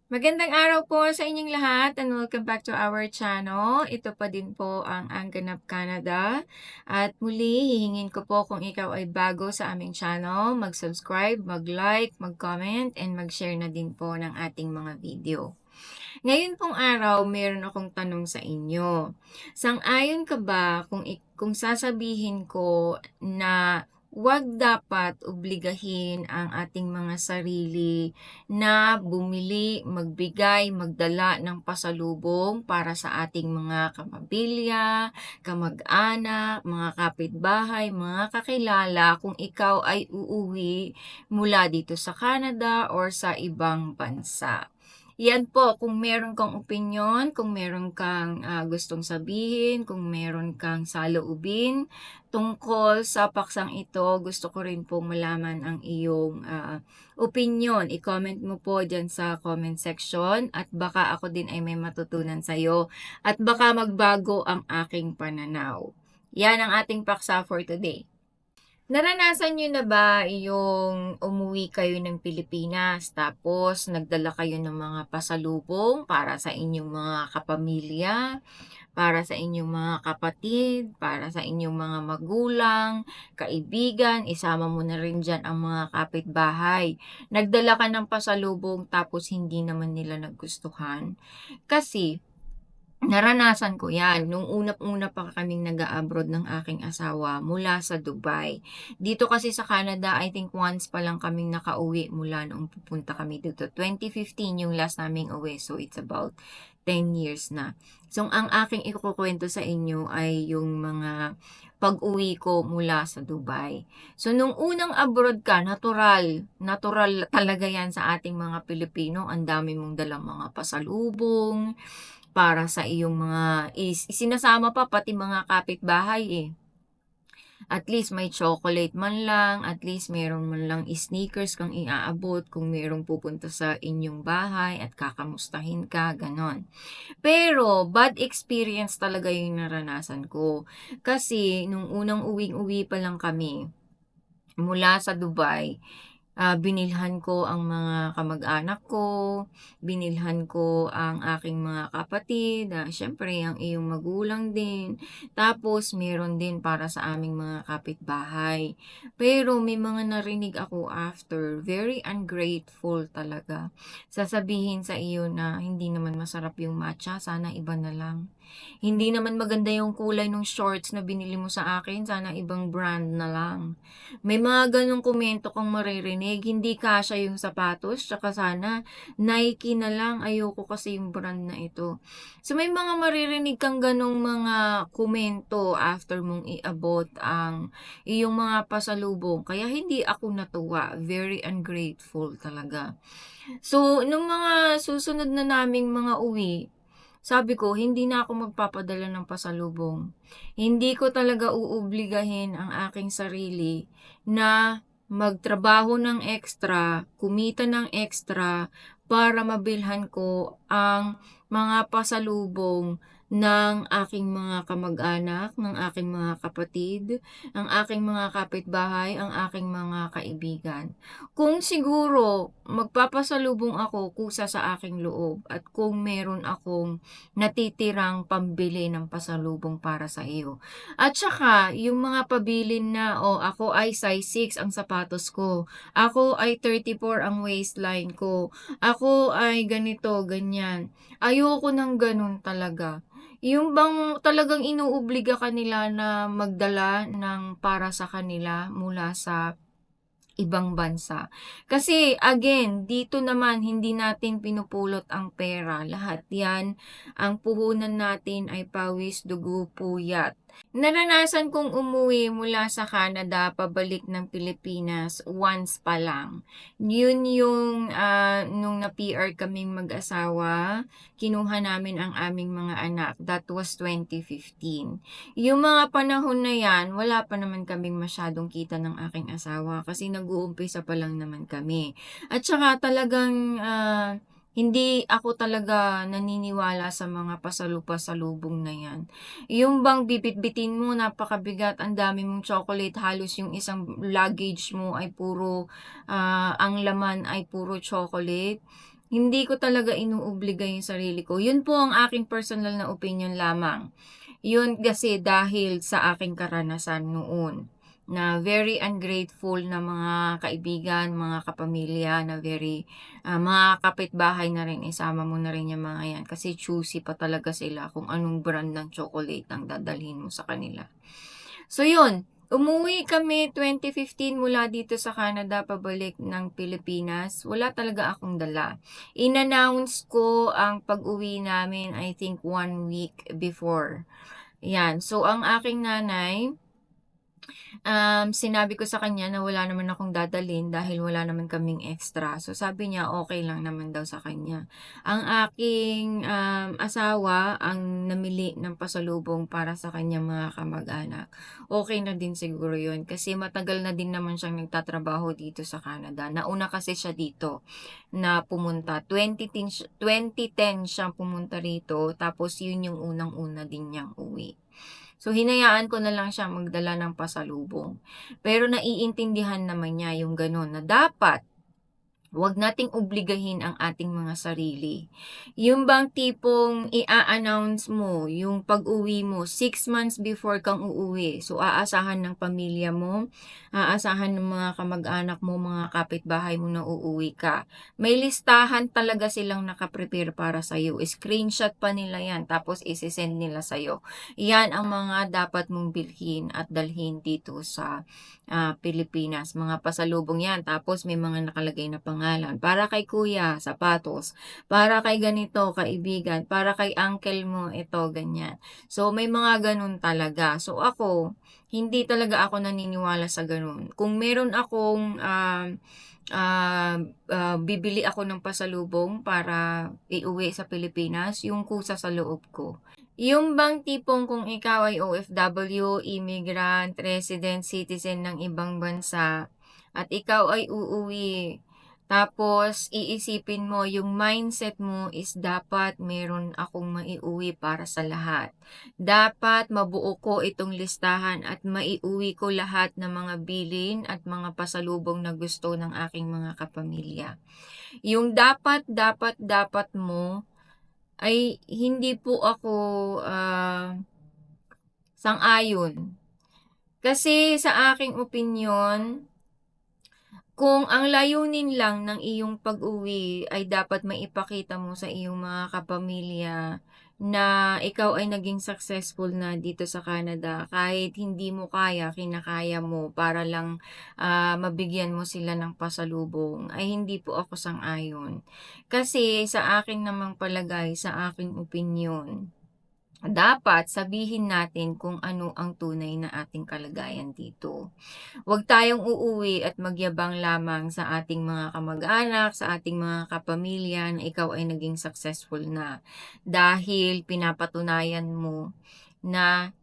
Magandang araw po sa inyong lahat and welcome back to our channel. Ito pa din po ang Ganap Canada. At muli, hihingin ko po kung ikaw ay bago sa aming channel, mag-subscribe, mag-like, mag-comment, and mag-share na din po ng ating mga video. Ngayon pong araw, meron akong tanong sa inyo. Sang-ayon ka ba kung sasabihin ko na wag dapat obligahin ang ating mga sarili na bumili, magbigay, magdala ng pasalubong para sa ating mga kapamilya, kamag-anak, mga kapitbahay, mga kakilala kung ikaw ay uuwi mula dito sa Canada or sa ibang bansa? Yan po, kung meron kang opinyon, kung meron kang gustong sabihin, kung meron kang saloobin tungkol sa paksang ito, gusto ko rin pong malaman ang iyong opinyon. I-comment mo po dyan sa comment section at baka ako din ay may matutunan sa'yo at baka magbago ang aking pananaw. Yan ang ating paksa for today. Naranasan niyo na ba yung umuwi kayo ng Pilipinas tapos nagdala kayo ng mga pasalubong para sa inyong mga kapamilya, para sa inyong mga kapatid, para sa inyong mga magulang, kaibigan, isama mo na rin diyan ang mga kapitbahay. Nagdala ka ng pasalubong tapos hindi naman nila nagustuhan. Kasi naranasan ko 'yan nung unang-una pa kaming nag-a-abroad ng aking asawa mula sa Dubai. Dito kasi sa Canada, I think once pa lang kaming nakauwi mula noong pupunta kami dito. 2015 yung last naming uwi, so it's about 10 years na. So ang aking ikukuwento sa inyo ay yung mga pag-uwi ko mula sa Dubai. So nung unang abroad ka, natural, natural talaga 'yan sa ating mga Pilipino. Ang dami mong dalang mga pasalubong para sa iyong mga isinasama pa pati mga kapitbahay, eh. At least may chocolate man lang, at least meron man lang sneakers kang iaabot kung merong pupunta sa inyong bahay at kakamustahin ka, gano'n. Pero bad experience talaga yung naranasan ko. Kasi nung unang uwing-uwi pa lang kami mula sa Dubai, binilhan ko ang mga kamag-anak ko, binilhan ko ang aking mga kapatid, siyempre ang iyong magulang din, tapos meron din para sa aming mga kapitbahay. Pero may mga narinig ako after, very ungrateful talaga. Sasabihin sa iyo na hindi naman masarap yung matcha, sana iba na lang. Hindi naman maganda yung kulay ng shorts na binili mo sa akin, sana ibang brand na lang. May mga gano'ng komento kang maririnig, hindi kasya yung sapatos, tsaka sana Nike na lang, ayoko kasi yung brand na ito. So may mga maririnig kang gano'ng mga komento after mong iabot ang iyong mga pasalubong, kaya hindi ako natuwa, very ungrateful talaga. So nung mga susunod na naming mga uwi, sabi ko hindi na ako magpapadala ng pasalubong. Hindi ko talaga uobligahin ang aking sarili na magtrabaho ng extra, kumita ng extra para mabilhan ko ang mga pasalubong ng aking mga kamag-anak, ng aking mga kapatid, ang aking mga kapitbahay, ang aking mga kaibigan. Kung siguro magpapasalubong ako kusa sa aking loob at kung meron akong natitirang pambili ng pasalubong para sa iyo. At saka yung mga pabilin na, "Oh, ako ay size 6 ang sapatos ko. Ako ay 34 ang waistline ko. Ako ay ganito, ganyan." Ayoko ng gano'n talaga. Yung bang talagang inuobliga ka nila na magdala ng para sa kanila mula sa ibang bansa. Kasi again, dito naman hindi natin pinupulot ang pera. Lahat 'yan, ang puhunan natin ay pawis, dugo, puyat. Naranasan kong umuwi mula sa Canada pabalik ng Pilipinas once pa lang. Yun yung nung na-PR kaming mag-asawa, kinuha namin ang aming mga anak. That was 2015. Yung mga panahon na 'yan, wala pa naman kaming masyadong kita ng aking asawa kasi nag-uumpisa pa lang naman kami. At saka talagang, hindi ako talaga naniniwala sa mga pasalubong na 'yan. Yung bang bibitbitin mo napakabigat, ang dami mong chocolate, halos yung isang luggage mo ay puro, ang laman ay puro chocolate. Hindi ko talaga inuobliga yung sarili ko. Yun po ang aking personal na opinion lamang. Yun kasi dahil sa aking karanasan noon na very ungrateful na mga kaibigan, mga kapamilya na very mga kapitbahay na rin, isama mo na rin yung mga yan kasi choosy pa talaga sila kung anong brand ng chocolate ang dadalhin mo sa kanila. So yun, umuwi kami 2015 mula dito sa Canada pabalik ng Pilipinas. Wala talaga akong dala. In-announce ko ang pag-uwi namin I think 1 week before. Yan. So ang aking nanay, sinabi ko sa kanya na wala naman akong dadalhin dahil wala naman kaming extra. So sabi niya okey lang naman daw sa kanya. Ang aking, asawa ang namili ng pasalubong para sa kanyang mga kamag-anak. Okey na din siguro yun kasi matagal na din naman siyang nagtatrabaho dito sa Canada. Nauna kasi siya dito na pumunta, 2010 siyang pumunta rito tapos yun yung unang-una din niyang uwi. So, hinayaan ko na lang siya magdala ng pasalubong. Pero naiintindihan naman niya yung gano'n na dapat huwag nating obligahin ang ating mga sarili. Yung bang tipong i-a-announce mo yung pag-uwi mo 6 months before kang uuwi. So, aasahan ng pamilya mo, aasahan ng mga kamag-anak mo, mga kapitbahay mo na uuwi ka. May listahan talaga silang nakaprepare para sa'yo. Screenshot pa nila yan, tapos isi-send nila sa'yo. Yan ang mga dapat mong bilhin at dalhin dito sa Pilipinas. Mga pasalubong yan. Tapos may mga nakalagay na pangalan. Para kay kuya, sapatos. Para kay ganito, kaibigan. Para kay uncle mo, ito, ganyan. So, may mga ganun talaga. So, ako, hindi talaga ako naniniwala sa ganun. Kung meron akong bibili ako ng pasalubong para iuwi sa Pilipinas, yung kusa sa loob ko. Yung bang tipong kung ikaw ay OFW, immigrant, resident, citizen ng ibang bansa, at ikaw ay uuwi, tapos iisipin mo, yung mindset mo is dapat meron akong maiuwi para sa lahat. Dapat mabuo ko itong listahan at maiuwi ko lahat ng mga bilin at mga pasalubong na gusto ng aking mga kapamilya. Yung dapat mo ay hindi po ako, sang-ayon. Kasi sa aking opinyon, kung ang layunin lang ng iyong pag-uwi ay dapat maipakita mo sa iyong mga kapamilya na ikaw ay naging successful na dito sa Canada kahit hindi mo kaya, kinakaya mo para lang, mabigyan mo sila ng pasalubong, ay hindi po ako sang-ayon. Kasi sa akin namang palagay, sa aking opinyon, dapat sabihin natin kung ano ang tunay na ating kalagayan dito. Huwag tayong uuwi at magyabang lamang sa ating mga kamag-anak, sa ating mga kapamilya na ikaw ay naging successful na. Dahil pinapatunayan mo na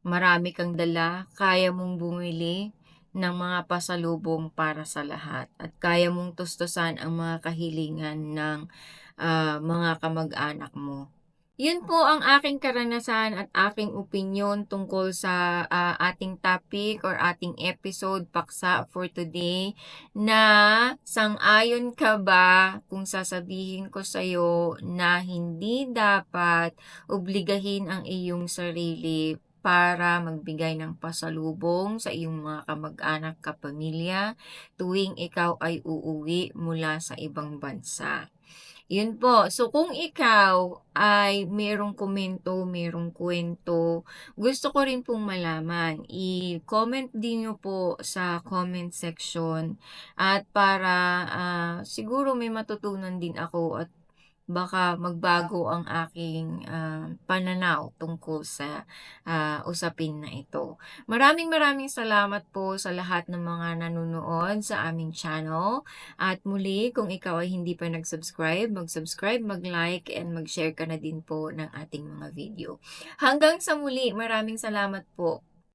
marami kang dala, kaya mong bumili ng mga pasalubong para sa lahat at kaya mong tustusan ang mga kahilingan ng mga kamag-anak mo. Yun po ang aking karanasan at aking opinyon tungkol sa ating topic or ating episode paksa for today na sang-ayon ka ba kung sasabihin ko sa'yo na hindi dapat obligahin ang iyong sarili para magbigay ng pasalubong sa iyong mga kamag-anak, kapamilya tuwing ikaw ay uuwi mula sa ibang bansa. Yun po. So, kung ikaw ay merong komento, merong kwento, gusto ko rin pong malaman. I-comment din niyo po sa comment section at para siguro may matutunan din ako at baka magbago ang aking pananaw tungkol sa usapin na ito. Maraming maraming salamat po sa lahat ng mga nanonood sa aming channel. At muli, kung ikaw ay hindi pa nag-subscribe, mag-subscribe, mag-like, and mag-share ka na din po ng ating mga video. Hanggang sa muli, maraming salamat po.